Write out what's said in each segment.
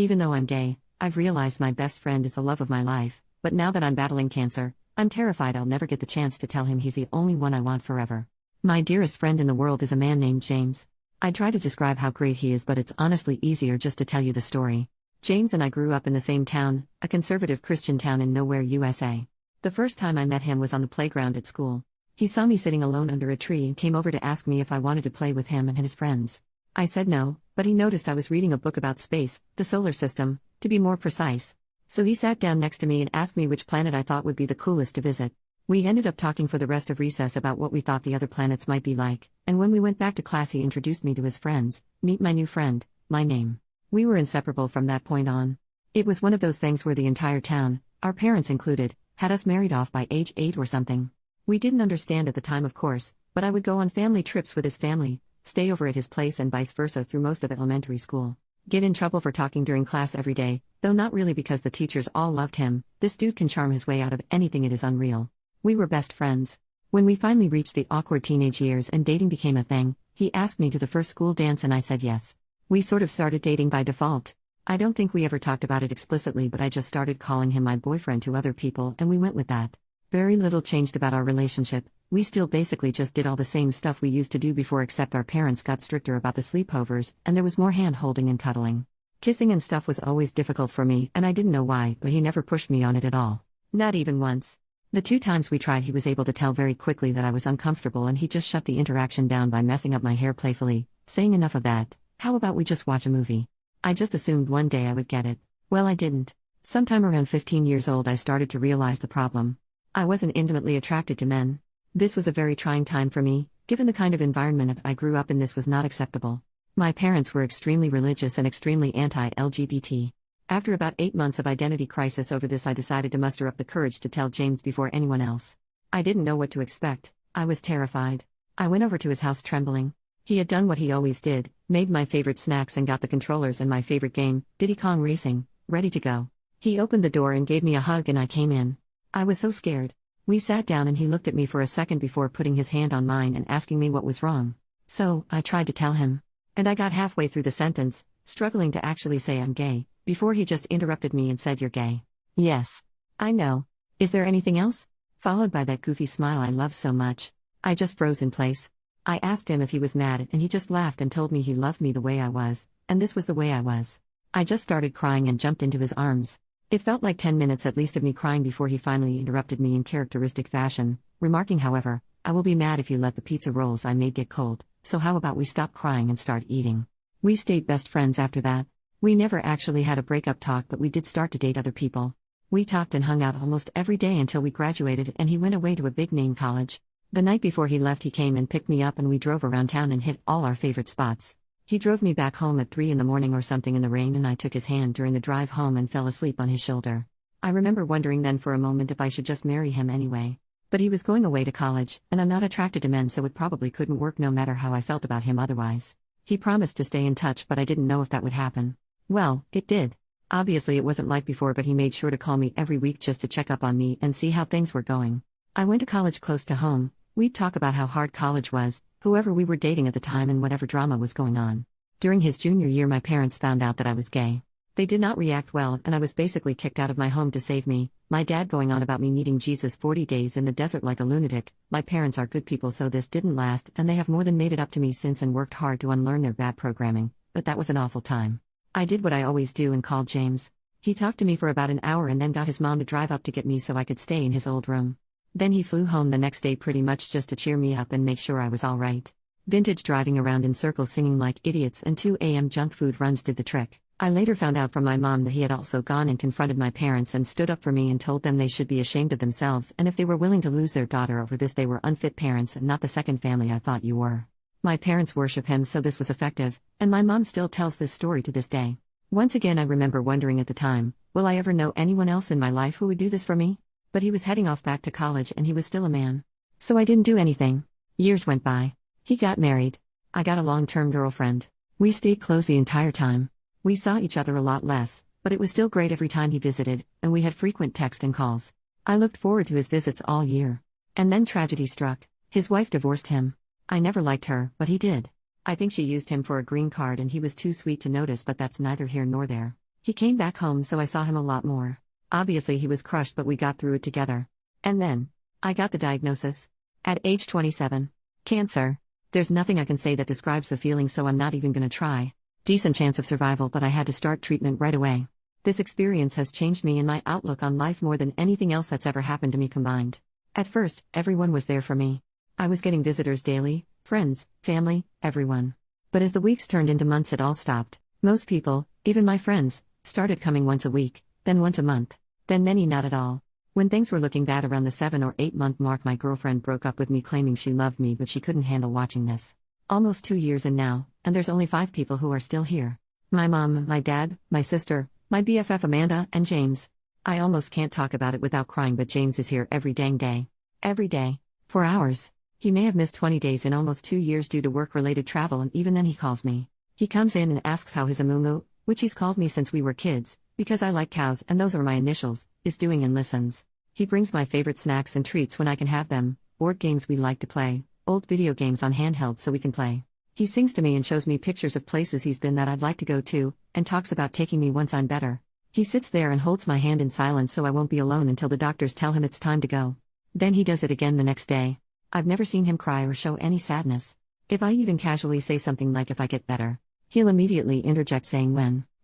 Even though I'm gay, I've realized my best friend is the love of my life, but now that I'm battling cancer, I'm terrified I'll never get the chance to tell him he's the only one I want forever. My dearest friend in the world is a man named James. I try to describe how great he is, but it's honestly easier just to tell you the story. James and I grew up in the same town, a conservative Christian town in nowhere, USA. The first time I met him was on the playground at school. He saw me sitting alone under a tree and came over to ask me if I wanted to play with him and his friends. I said no, but he noticed I was reading a book about space, the solar system, to be more precise. So he sat down next to me and asked me which planet I thought would be the coolest to visit. We ended up talking for the rest of recess about what we thought the other planets might be like, and when we went back to class he introduced me to his friends. Meet my new friend, my name. We were inseparable from that point on. It was one of those things where the entire town, our parents included, had us married off by age 8 or something. We didn't understand at the time, of course, but I would go on family trips with his family, stay over at his place and vice versa through most of elementary school. Get in trouble for talking during class every day, though not really because the teachers all loved him. This dude can charm his way out of anything, it is unreal. We were best friends. When we finally reached the awkward teenage years and dating became a thing, he asked me to the first school dance and I said yes. We sort of started dating by default. I don't think we ever talked about it explicitly, but I just started calling him my boyfriend to other people and we went with that. Very little changed about our relationship. We still basically just did all the same stuff we used to do before, except our parents got stricter about the sleepovers and there was more hand-holding and cuddling. Kissing and stuff was always difficult for me and I didn't know why, but he never pushed me on it at all. Not even once. The 2 times we tried he was able to tell very quickly that I was uncomfortable and he just shut the interaction down by messing up my hair playfully, saying enough of that, how about we just watch a movie? I just assumed one day I would get it. Well, I didn't. Sometime around 15 years old I started to realize the problem. I wasn't intimately attracted to men. This was a very trying time for me, given the kind of environment I grew up in. This was not acceptable. My parents were extremely religious and extremely anti-LGBT. After about 8 months of identity crisis over this, I decided to muster up the courage to tell James before anyone else. I didn't know what to expect. I was terrified. I went over to his house trembling. He had done what he always did, made my favorite snacks and got the controllers and my favorite game, Diddy Kong Racing, ready to go. He opened the door and gave me a hug and I came in. I was so scared. We sat down and he looked at me for a second before putting his hand on mine and asking me what was wrong. So, I tried to tell him. And I got halfway through the sentence, struggling to actually say I'm gay, before he just interrupted me and said, "You're gay." Yes. I know. Is there anything else? Followed by that goofy smile I love so much. I just froze in place. I asked him if he was mad and he just laughed and told me he loved me the way I was, and this was the way I was. I just started crying and jumped into his arms. It felt like 10 minutes at least of me crying before he finally interrupted me in characteristic fashion, remarking, however, "I will be mad if you let the pizza rolls I made get cold, so how about we stop crying and start eating?" We stayed best friends after that. We never actually had a breakup talk, but we did start to date other people. We talked and hung out almost every day until we graduated and he went away to a big-name college. The night before he left he came and picked me up and we drove around town and hit all our favorite spots. He drove me back home at 3 in the morning or something in the rain and I took his hand during the drive home and fell asleep on his shoulder. I remember wondering then for a moment if I should just marry him anyway. But he was going away to college, and I'm not attracted to men, so it probably couldn't work no matter how I felt about him otherwise. He promised to stay in touch, but I didn't know if that would happen. Well, it did. Obviously it wasn't like before, but he made sure to call me every week just to check up on me and see how things were going. I went to college close to home. We'd talk about how hard college was, whoever we were dating at the time and whatever drama was going on. During his junior year my parents found out that I was gay. They did not react well and I was basically kicked out of my home to save me, my dad going on about me needing Jesus 40 days in the desert like a lunatic. My parents are good people, so this didn't last and they have more than made it up to me since and worked hard to unlearn their bad programming, but that was an awful time. I did what I always do and called James. He talked to me for about an hour and then got his mom to drive up to get me so I could stay in his old room. Then he flew home the next day pretty much just to cheer me up and make sure I was alright. Vintage driving around in circles singing like idiots and 2 a.m. junk food runs did the trick. I later found out from my mom that he had also gone and confronted my parents and stood up for me and told them they should be ashamed of themselves, and if they were willing to lose their daughter over this they were unfit parents and not the second family I thought you were. My parents worship him, so this was effective, and my mom still tells this story to this day. Once again I remember wondering at the time, will I ever know anyone else in my life who would do this for me? But he was heading off back to college and he was still a man. So I didn't do anything. Years went by. He got married. I got a long-term girlfriend. We stayed close the entire time. We saw each other a lot less, but it was still great every time he visited, and we had frequent text and calls. I looked forward to his visits all year. And then tragedy struck. His wife divorced him. I never liked her, but he did. I think she used him for a green card and he was too sweet to notice, but that's neither here nor there. He came back home, so I saw him a lot more. Obviously, he was crushed, but we got through it together. And then, I got the diagnosis. At age 27. Cancer. There's nothing I can say that describes the feeling, so I'm not even gonna try. Decent chance of survival, but I had to start treatment right away. This experience has changed me and my outlook on life more than anything else that's ever happened to me combined. At first, everyone was there for me. I was getting visitors daily, friends, family, everyone. But as the weeks turned into months, it all stopped. Most people, even my friends, started coming once a week, then once a month, then many not at all. When things were looking bad around the 7 or 8 month mark, my girlfriend broke up with me claiming she loved me, but she couldn't handle watching this. Almost 2 years in now, and there's only 5 people who are still here. My mom, my dad, my sister, my BFF Amanda, and James. I almost can't talk about it without crying, but James is here every dang day. Every day. For hours. He may have missed 20 days in almost 2 years due to work-related travel, and even then he calls me. He comes in and asks how his Amumu, which he's called me since we were kids, because I like cows and those are my initials, is doing, and listens. He brings my favorite snacks and treats when I can have them, board games we like to play, old video games on handheld so we can play. He sings to me and shows me pictures of places he's been that I'd like to go to, and talks about taking me once I'm better. He sits there and holds my hand in silence so I won't be alone until the doctors tell him it's time to go. Then he does it again the next day. I've never seen him cry or show any sadness. If I even casually say something like if I get better, he'll immediately interject saying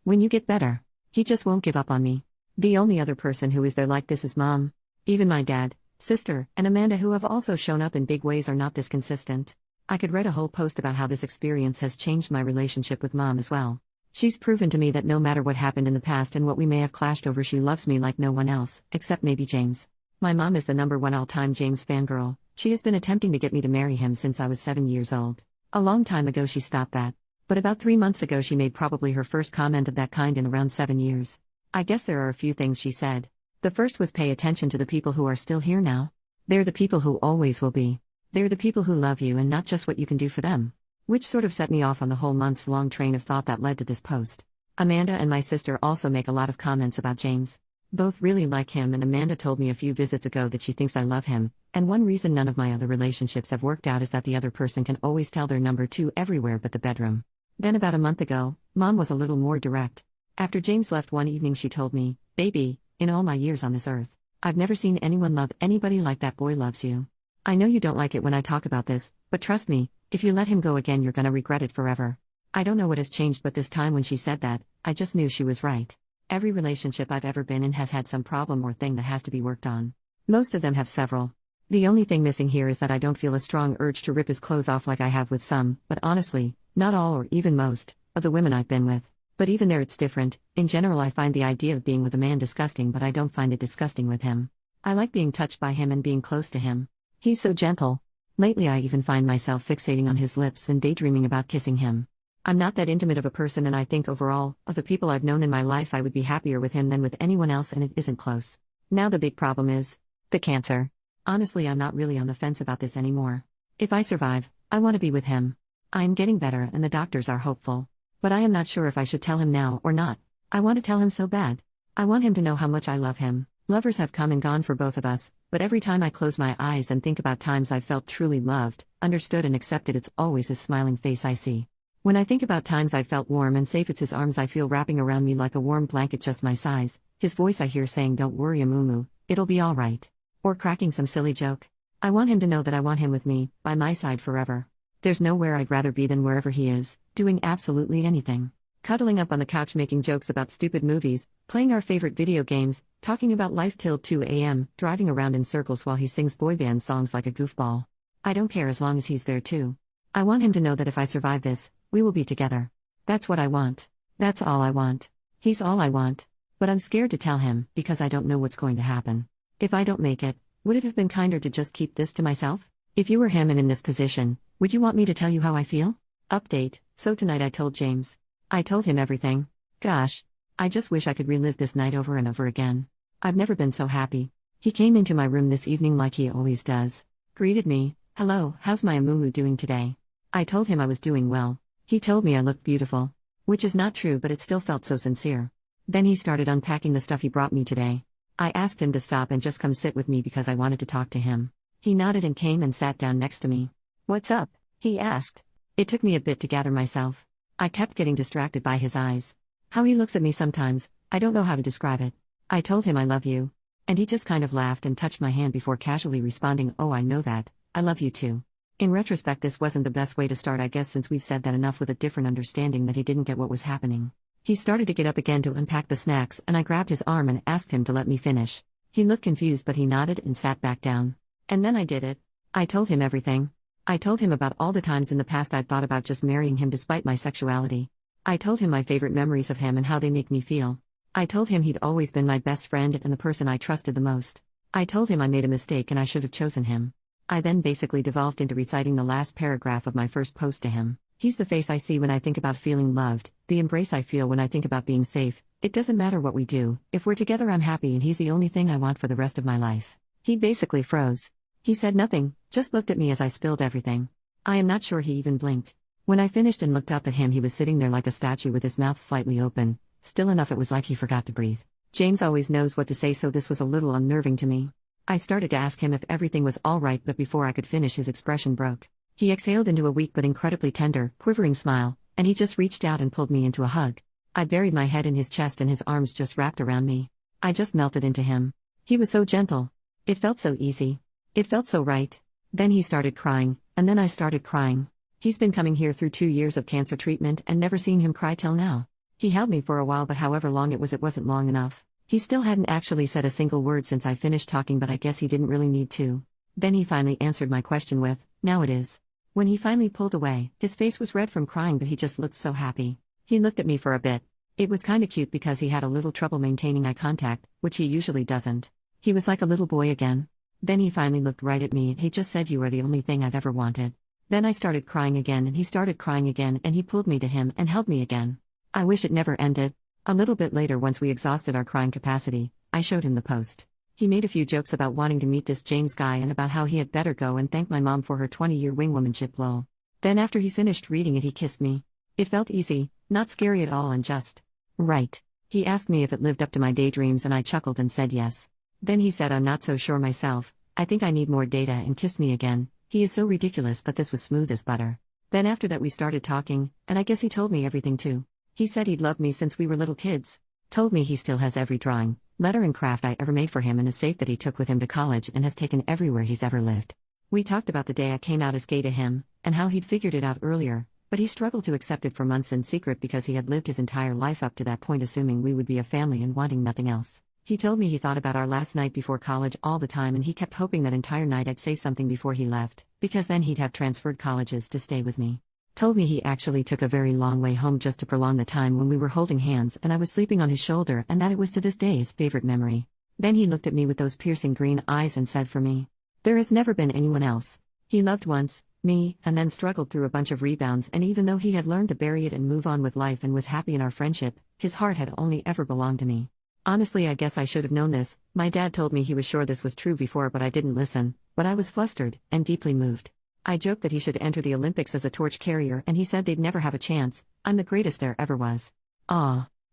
when you get better. He just won't give up on me. The only other person who is there like this is Mom. Even my dad, sister, and Amanda, who have also shown up in big ways, are not this consistent. I could write a whole post about how this experience has changed my relationship with Mom as well. She's proven to me that no matter what happened in the past and what we may have clashed over, she loves me like no one else, except maybe James. My mom is the #1 all-time James fangirl. She has been attempting to get me to marry him since I was 7 years old. A long time ago she stopped that. But about 3 months ago she made probably her first comment of that kind in around 7 years. I guess there are a few things she said. The first was pay attention to the people who are still here now. They're the people who always will be. They're the people who love you and not just what you can do for them. Which sort of set me off on the whole months-long train of thought that led to this post. Amanda and my sister also make a lot of comments about James. Both really like him, and Amanda told me a few visits ago that she thinks I love him, and one reason none of my other relationships have worked out is that the other person can always tell they're #2 everywhere but the bedroom. Then about a month ago, Mom was a little more direct. After James left one evening she told me, "Baby, in all my years on this earth, I've never seen anyone love anybody like that boy loves you. I know you don't like it when I talk about this, but trust me, if you let him go again you're gonna regret it forever." I don't know what has changed, but this time when she said that, I just knew she was right. Every relationship I've ever been in has had some problem or thing that has to be worked on. Most of them have several. The only thing missing here is that I don't feel a strong urge to rip his clothes off like I have with some, but honestly, not all or even most, of the women I've been with. But even there it's different. In general I find the idea of being with a man disgusting, but I don't find it disgusting with him. I like being touched by him and being close to him. He's so gentle. Lately I even find myself fixating on his lips and daydreaming about kissing him. I'm not that intimate of a person, and I think overall, of the people I've known in my life, I would be happier with him than with anyone else, and it isn't close. Now the big problem is the cancer. Honestly, I'm not really on the fence about this anymore. If I survive, I want to be with him. I am getting better and the doctors are hopeful. But I am not sure if I should tell him now or not. I want to tell him so bad. I want him to know how much I love him. Lovers have come and gone for both of us, but every time I close my eyes and think about times I felt truly loved, understood and accepted, it's always his smiling face I see. When I think about times I felt warm and safe, it's his arms I feel wrapping around me like a warm blanket just my size, his voice I hear saying, "Don't worry Amumu, it'll be alright." Or cracking some silly joke. I want him to know that I want him with me, by my side forever. There's nowhere I'd rather be than wherever he is, doing absolutely anything. Cuddling up on the couch making jokes about stupid movies, playing our favorite video games, talking about life till 2 a.m., driving around in circles while he sings boy band songs like a goofball. I don't care as long as he's there too. I want him to know that if I survive this, we will be together. That's what I want. That's all I want. He's all I want. But I'm scared to tell him, because I don't know what's going to happen. If I don't make it, would it have been kinder to just keep this to myself? If you were him and in this position, would you want me to tell you how I feel? Update. So tonight I told James. I told him everything. Gosh. I just wish I could relive this night over and over again. I've never been so happy. He came into my room this evening like he always does. Greeted me. "Hello, how's my Amumu doing today?" I told him I was doing well. He told me I looked beautiful. Which is not true, but it still felt so sincere. Then he started unpacking the stuff he brought me today. I asked him to stop and just come sit with me because I wanted to talk to him. He nodded and came and sat down next to me. "What's up?" he asked. It took me a bit to gather myself. I kept getting distracted by his eyes. How he looks at me sometimes, I don't know how to describe it. I told him I love you. And he just kind of laughed and touched my hand before casually responding, oh, I know that, I love you too. In retrospect, this wasn't the best way to start, I guess, since we've said that enough, with a different understanding that he didn't get what was happening. He started to get up again to unpack the snacks, and I grabbed his arm and asked him to let me finish. He looked confused, but he nodded and sat back down. And then I did it. I told him everything. I told him about all the times in the past I'd thought about just marrying him despite my sexuality. I told him my favorite memories of him and how they make me feel. I told him he'd always been my best friend and the person I trusted the most. I told him I made a mistake and I should have chosen him. I then basically devolved into reciting the last paragraph of my first post to him. He's the face I see when I think about feeling loved, the embrace I feel when I think about being safe. It doesn't matter what we do, if we're together I'm happy, and he's the only thing I want for the rest of my life. He basically froze. He said nothing, just looked at me as I spilled everything. I am not sure he even blinked. When I finished and looked up at him, he was sitting there like a statue with his mouth slightly open, still enough it was like he forgot to breathe. James always knows what to say, so this was a little unnerving to me. I started to ask him if everything was all right, but before I could finish, his expression broke. He exhaled into a weak but incredibly tender, quivering smile, and he just reached out and pulled me into a hug. I buried my head in his chest and his arms just wrapped around me. I just melted into him. He was so gentle. It felt so easy. It felt so right. Then he started crying, and then I started crying. He's been coming here through 2 years of cancer treatment and never seen him cry till now. He held me for a while, but however long it wasn't long enough. He still hadn't actually said a single word since I finished talking, but I guess he didn't really need to. Then he finally answered my question with, "Now it is." When he finally pulled away, his face was red from crying, but he just looked so happy. He looked at me for a bit. It was kinda cute because he had a little trouble maintaining eye contact, which he usually doesn't. He was like a little boy again. Then he finally looked right at me and he just said, "You are the only thing I've ever wanted." Then I started crying again and he started crying again, and he pulled me to him and held me again. I wish it never ended. A little bit later, once we exhausted our crying capacity, I showed him the post. He made a few jokes about wanting to meet this James guy and about how he had better go and thank my mom for her 20-year wingwomanship lol. Then after he finished reading it, he kissed me. It felt easy, not scary at all, and just right. He asked me if it lived up to my daydreams and I chuckled and said yes. Then he said, "I'm not so sure myself, I think I need more data," and kissed me again. He is so ridiculous, but this was smooth as butter. Then after that we started talking, and I guess he told me everything too. He said he'd loved me since we were little kids. Told me he still has every drawing, letter and craft I ever made for him in a safe that he took with him to college and has taken everywhere he's ever lived. We talked about the day I came out as gay to him, and how he'd figured it out earlier, but he struggled to accept it for months in secret because he had lived his entire life up to that point assuming we would be a family and wanting nothing else. He told me he thought about our last night before college all the time, and he kept hoping that entire night I'd say something before he left, because then he'd have transferred colleges to stay with me. Told me he actually took a very long way home just to prolong the time when we were holding hands and I was sleeping on his shoulder, and that it was to this day his favorite memory. Then he looked at me with those piercing green eyes and said, "For me, there has never been anyone else." He loved once, me, and then struggled through a bunch of rebounds, and even though he had learned to bury it and move on with life and was happy in our friendship, his heart had only ever belonged to me. Honestly, I guess I should have known this. My dad told me he was sure this was true before, but I didn't listen. But I was flustered and deeply moved. I joked that he should enter the Olympics as a torch carrier, and he said they'd never have a chance. I'm the greatest there ever was.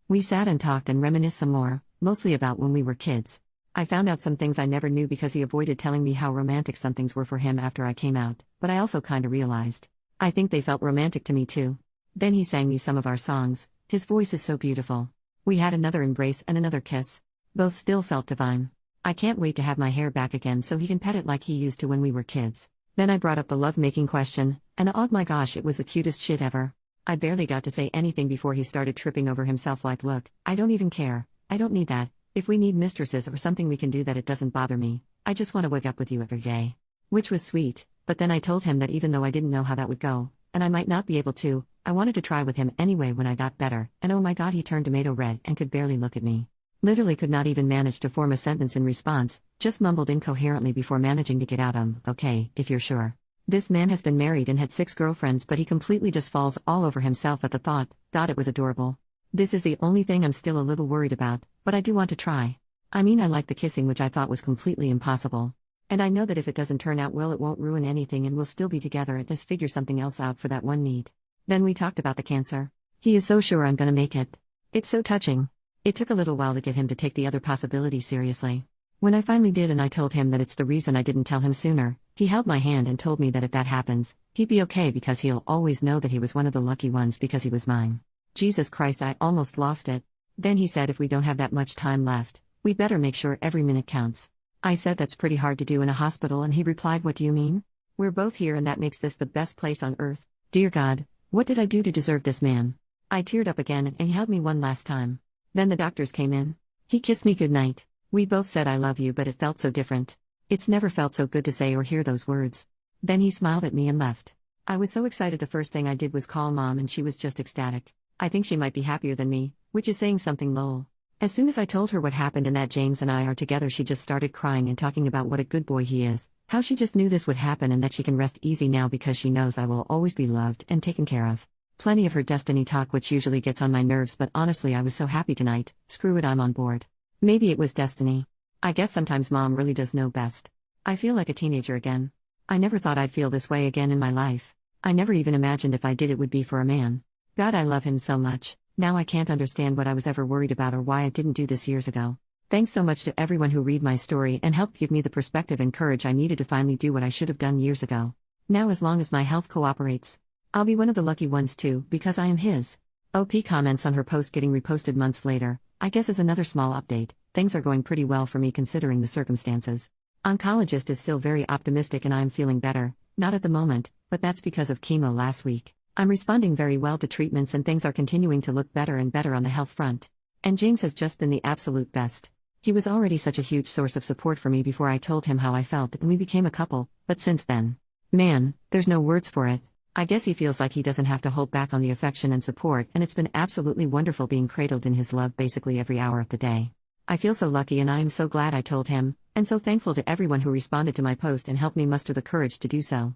We sat and talked and reminisced some more, mostly about when we were kids. I found out some things I never knew because he avoided telling me how romantic some things were for him after I came out, but I also kinda realized. I think they felt romantic to me too. Then he sang me some of our songs. His voice is so beautiful. We had another embrace and another kiss. Both still felt divine. I can't wait to have my hair back again so he can pet it like he used to when we were kids. Then I brought up the love-making question, and oh my gosh, it was the cutest shit ever. I barely got to say anything before he started tripping over himself like, "Look, I don't even care. I don't need that. If we need mistresses or something we can do that, it doesn't bother me. I just want to wake up with you every day." Which was sweet, but then I told him that even though I didn't know how that would go, and I might not be able to, I wanted to try with him anyway when I got better, and oh my god, he turned tomato red and could barely look at me. Literally could not even manage to form a sentence in response, just mumbled incoherently before managing to get out, "Okay, if you're sure." This man has been married and had 6 girlfriends, but he completely just falls all over himself at the thought. God, it was adorable. This is the only thing I'm still a little worried about, but I do want to try. I mean, I like the kissing, which I thought was completely impossible. And I know that if it doesn't turn out well, it won't ruin anything and we'll still be together and just figure something else out for that one need. Then we talked about the cancer. He is so sure I'm gonna make it. It's so touching. It took a little while to get him to take the other possibility seriously. When I finally did and I told him that it's the reason I didn't tell him sooner, he held my hand and told me that if that happens, he'd be okay because he'll always know that he was one of the lucky ones because he was mine. Jesus Christ, I almost lost it. Then he said if we don't have that much time left, we better make sure every minute counts. I said that's pretty hard to do in a hospital, and he replied, what do you mean? We're both here, and that makes this the best place on earth. Dear God, what did I do to deserve this man? I teared up again, and he held me one last time. Then the doctors came in. He kissed me goodnight. We both said I love you, but it felt so different. It's never felt so good to say or hear those words. Then he smiled at me and left. I was so excited, the first thing I did was call Mom, and she was just ecstatic. I think she might be happier than me, which is saying something, lol. As soon as I told her what happened and that James and I are together, she just started crying and talking about what a good boy he is, how she just knew this would happen and that she can rest easy now because she knows I will always be loved and taken care of. Plenty of her destiny talk, which usually gets on my nerves, but honestly I was so happy tonight. Screw it, I'm on board. Maybe it was destiny. I guess sometimes Mom really does know best. I feel like a teenager again. I never thought I'd feel this way again in my life. I never even imagined if I did it would be for a man. God, I love him so much. Now I can't understand what I was ever worried about or why I didn't do this years ago. Thanks so much to everyone who read my story and helped give me the perspective and courage I needed to finally do what I should have done years ago. Now, as long as my health cooperates, I'll be one of the lucky ones too, because I am his. OP comments on her post getting reposted months later. I guess as another small update, things are going pretty well for me considering the circumstances. Oncologist is still very optimistic and I am feeling better, not at the moment, but that's because of chemo last week. I'm responding very well to treatments and things are continuing to look better and better on the health front. And James has just been the absolute best. He was already such a huge source of support for me before I told him how I felt and we became a couple, but since then, man, there's no words for it. I guess he feels like he doesn't have to hold back on the affection and support, and it's been absolutely wonderful being cradled in his love basically every hour of the day. I feel so lucky and I am so glad I told him, and so thankful to everyone who responded to my post and helped me muster the courage to do so.